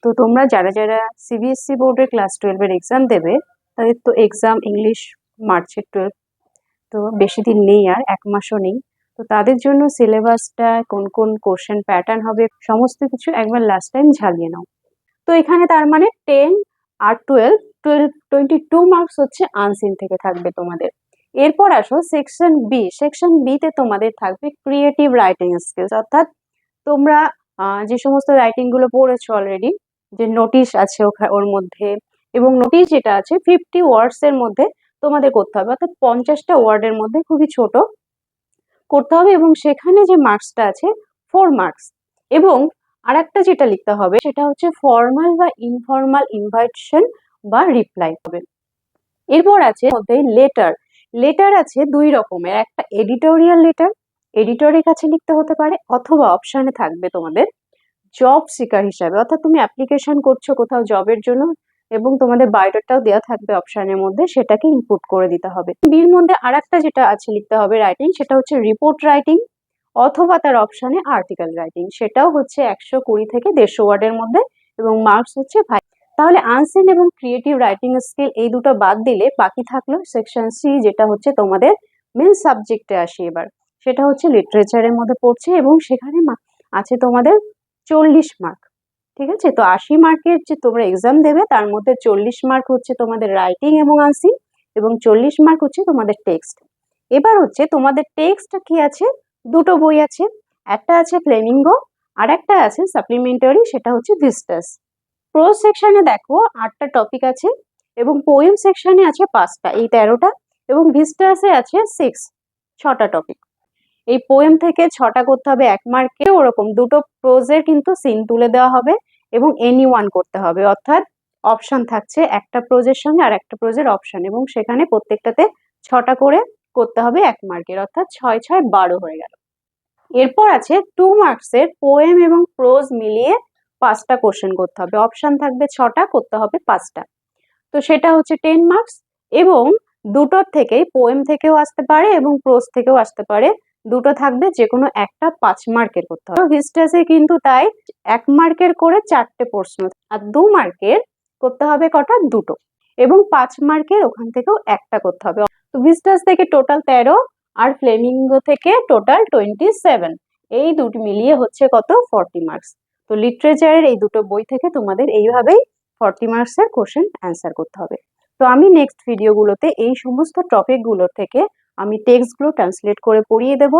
তো তোমরা যারা যারা সিবিএসসি বোর্ডের ক্লাস 12 এর এক্সাম দেবে তাদের তো এক্সাম ইংলিশ মার্চের 12, তো বেশি দিন নেই, আর 1 মাসও নেই। তো তাদের জন্য সিলেবাসটা কোন কোন কোশ্চেন প্যাটার্ন হবে সমস্ত কিছু একবার লাস্ট টাইম ঝালিয়ে নাও। তো এখানে তার মানে 10 আর 22 মার্কস হচ্ছে আনসিন থেকে থাকবে তোমাদের। এরপর আসো সেকশন বি। সেকশন বি তে তোমাদের থাকবে ক্রিয়েটিভ রাইটিং স্কিলস, অর্থাৎ তোমরা যে সমস্ত রাইটিং গুলো পড়েছো অলরেডি, যে নোটিশ আছে ওর মধ্যে, এবং নোটিশ যেটা আছে 50 ওয়ার্ডস এর মধ্যে তোমাদের করতে হবে, অর্থাৎ 50টা ওয়ার্ডের মধ্যে খুবই ছোট করতে হবে, এবং সেখানে যে মার্কসটা আছে 4 মার্কস। এবং আরেকটা যেটা লিখতে হবে সেটা হচ্ছে ফর্মাল বা ইনফর্মাল ইনভাইটেশন বা রিপ্লাই হবে। এরপর আছে মধ্যে লেটার। লেটার আছে 2 রকমের, একটা এডিটোরিয়াল লেটার, এডিটরের কাছে লিখতে হতে পারে, অথবা অপশনে থাকবে তোমাদের জব সিকার হিসাবে, অর্থাৎ তুমি অ্যাপ্লিকেশন করছো কোথাও জবের জন্য এবং তোমাদের বায়োডাটাও দেওয়া থাকবে অপশনের মধ্যে, সেটাকে ইনপুট করে দিতে হবে। বির মধ্যে আরেকটা যেটা আছে লিখতে হবে রাইটিং, সেটা হচ্ছে রিপোর্ট রাইটিং, অথবা তার অপশনে আর্টিকেল রাইটিং, সেটাও হচ্ছে 120 থেকে 150 ওয়ার্ডের মধ্যে, এবং মার্কস হচ্ছে 5। তাহলে আনসিন এবং ক্রিয়েটিভ রাইটিং স্কিল এই দুটো বাদ দিলে বাকি থাকলো সেকশন সি, যেটা হচ্ছে তোমাদের মেন সাবজেক্টে আসি এবার, সেটা হচ্ছে লিটারেচারের মধ্যে পড়ছে, এবং সেখানে আছে তোমাদের 40 মার্ক। ঠিক আছে, তো 80 মার্কের যে তোমরা এক্সাম দেবে তার মধ্যে 40 মার্ক হচ্ছে তোমাদের রাইটিং এবং আনসিন, এবং 40 মার্ক হচ্ছে তোমাদের টেক্সট। এবার হচ্ছে তোমাদের টেক্সট কি আছে, দুটো বই আছে, একটা আছে ফ্লেমিঙ্গো আর একটা আছে সাপ্লিমেন্টারি, সেটা হচ্ছে ভিস্টাস। প্রোজ সেকশনে দেখো 8টা টপিক আছে, এবং পোয়েম সেকশনে আছে 5টা, এই 13টা, এবং ভিস্টাসে আছে 6টা টপিক। এই পোয়েম থেকে 6টা করতে হবে 1 মার্কে, ওরকম দুটো প্রোজের কিন্তু সিন তুলে দেওয়া হবে, এবং এনি ওয়ান করতে হবে, অর্থাৎ অপশন থাকছে একটা প্রোজের সঙ্গে আর একটা প্রোজের অপশন, এবং সেখানে প্রত্যেকটাতে 6টা করে করতে হবে 1 মার্কের, অর্থাৎ 6 6 12 হয়ে গেল। এরপর আছে 2 মার্কসের পোয়েম এবং প্রোজ মিলিয়ে 5টা কোশ্চেন করতে হবে, অপশন থাকবে 6টা, করতে হবে 5টা, তো সেটা হচ্ছে 10 মার্কস। এবং দুটোর থেকেই পোয়েম থেকেও আসতে পারে এবং প্রোজ থেকেও আসতে পারে, দুটো থাকবে, যে কোনো একটা 5 মার্কের করতে হবে। ভিস্টাসে কিন্তু তাই 1 মার্কের করে 4টে প্রশ্ন, আর 2 মার্কের করতে হবে কটা, দুটো, এবং 5 মার্কের ওখান থেকেও একটা করতে হবে। তো ভিস্টাস থেকে টোটাল 13, আর ফ্লেমিঙ্গো থেকে টোটাল 27, এই দুটো মিলিয়ে হচ্ছে কত, 40 মার্কস। তো লিটারেচারের এই দুটো বই থেকে তোমাদের এইভাবেই 40 মার্কসের কোশ্চেন অ্যান্সার করতে হবে। তো আমি নেক্সট ভিডিওগুলোতে এই সমস্ত টপিকগুলোর থেকে আমি টেক্সটগুলো ট্রান্সলেট করে পড়িয়ে দেবো।